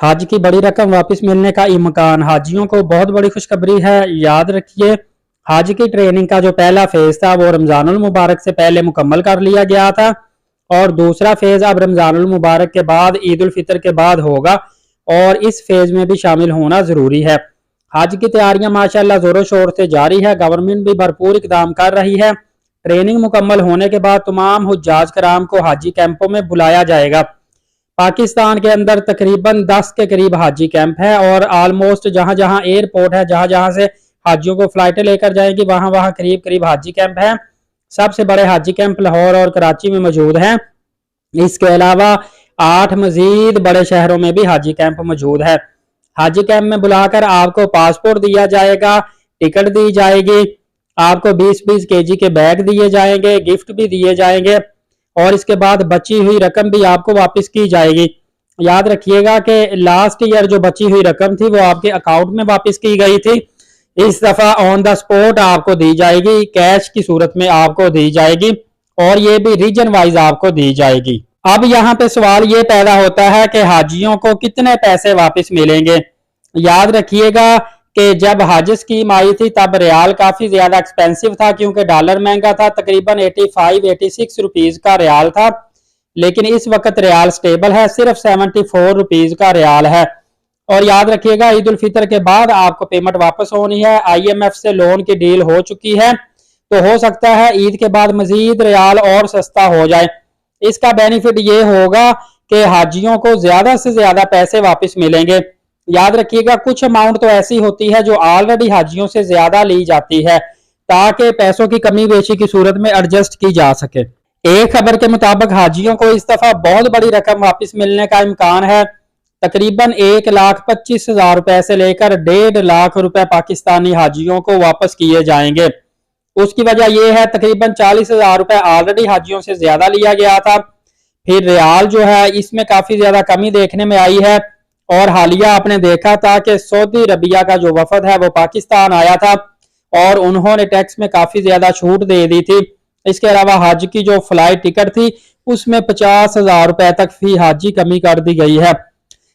हज की बड़ी रकम वापस मिलने का इम्कान। हाजियों को बहुत बड़ी खुशखबरी है। याद रखिए, हज की ट्रेनिंग का जो पहला फेज था वो रमजानुल मुबारक से पहले मुकम्मल कर लिया गया था और दूसरा फेज अब रमजानुल मुबारक के बाद ईद उल फितर के बाद होगा और इस फेज में भी शामिल होना जरूरी है। हज की तैयारियां माशाल्लाह जोरों शोर से जारी है। गवर्नमेंट भी भरपूर इकदाम कर रही है। ट्रेनिंग मुकम्मल होने के बाद तमाम हुज्जाज कराम को हाजी कैंपों में बुलाया जाएगा। पाकिस्तान के अंदर तकरीबन 10 के करीब हाजी कैंप है और ऑलमोस्ट जहां जहां एयरपोर्ट है, जहां जहां से हाजियों को फ्लाइटें लेकर जाएंगी, वहां वहां करीब करीब हाजी कैंप है। सबसे बड़े हाजी कैंप लाहौर और कराची में मौजूद हैं। इसके अलावा 8 मजीद बड़े शहरों में भी हाजी कैंप मौजूद है। हाजी कैंप में बुलाकर आपको पासपोर्ट दिया जाएगा, टिकट दी जाएगी, आपको 20-20 केजी के बैग दिए जाएंगे, गिफ्ट भी दिए जाएंगे और इसके बाद बची हुई रकम भी आपको वापस की जाएगी। याद रखिएगा कि लास्ट ईयर जो बची हुई रकम थी वो आपके अकाउंट में वापस की गई थी। इस दफा ऑन द स्पॉट आपको दी जाएगी, कैश की सूरत में आपको दी जाएगी और ये भी रीजन वाइज आपको दी जाएगी। अब यहाँ पे सवाल ये पैदा होता है कि हाजियों को कितने पैसे वापस मिलेंगे। याद रखिएगा कि जब हज स्कीम आई थी तब रियाल काफी ज्यादा एक्सपेंसिव था क्योंकि डॉलर महंगा था, तकरीबन 85-86 रुपीज का रियाल था। लेकिन इस वक्त रियाल स्टेबल है, सिर्फ 74 रुपीज का रियाल है। और याद रखिएगा ईद उल फितर के बाद आपको पेमेंट वापस होनी है। IMF से लोन की डील हो चुकी है तो हो सकता है ईद के बाद मजीद रियाल और सस्ता हो जाए। इसका बेनिफिट ये होगा कि हाजियों को ज्यादा से ज्यादा पैसे वापस मिलेंगे। याद रखिएगा कुछ अमाउंट तो ऐसी होती है जो ऑलरेडी हाजियों से ज्यादा ली जाती है ताकि पैसों की कमी बेशी की सूरत में एडजस्ट की जा सके। एक खबर के मुताबिक हाजियों को इस दफा बहुत बड़ी रकम वापस मिलने का इम्कान है। तकरीबन 1,25,000 रुपए से लेकर 1.5 लाख रुपए पाकिस्तानी हाजियों को वापस किए जाएंगे। उसकी वजह यह है तकरीबन 40,000 रुपए ऑलरेडी हाजियों से ज्यादा लिया गया था। फिर रियाल जो है इसमें काफी ज्यादा कमी देखने में आई है और हालिया आपने देखा था कि सऊदी अरबिया का जो वफद है वो पाकिस्तान आया था और उन्होंने टैक्स में काफी ज्यादा छूट दे दी थी। इसके अलावा हज की जो फ्लाइट टिकट थी उसमें 50,000 रुपए तक फी हाजी कमी कर दी गई है,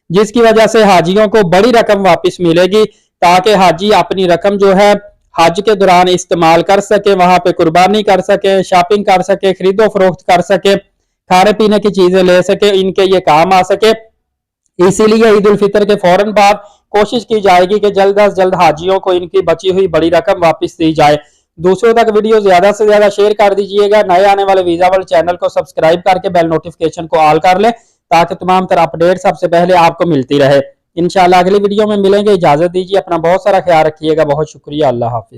जिसकी वजह से हाजियों को बड़ी रकम वापस मिलेगी ताकि हाजी अपनी रकम जो है हज के दौरान इस्तेमाल कर सके, वहां पे कुर्बानी कर सके, शॉपिंग कर सके, खरीदो फरोख्त कर सके, खाने पीने की चीजें ले सके, इनके ये काम आ सके। इसीलिए ईद उल फितर के फौरन बाद कोशिश की जाएगी कि जल्द अज जल्द हाजियों को इनकी बची हुई बड़ी रकम वापस दी जाए। दूसरों तक वीडियो ज्यादा से ज्यादा शेयर कर दीजिएगा। नए आने वाले वीजा वर्ल्ड चैनल को सब्सक्राइब करके बेल नोटिफिकेशन को ऑल कर ले ताकि तमाम तरह अपडेट सबसे पहले आपको मिलती रहे। इंशाल्लाह अगली वीडियो में मिलेंगे। इजाजत दीजिए, अपना बहुत सारा ख्याल रखिएगा। बहुत शुक्रिया। अल्लाह हाफिज।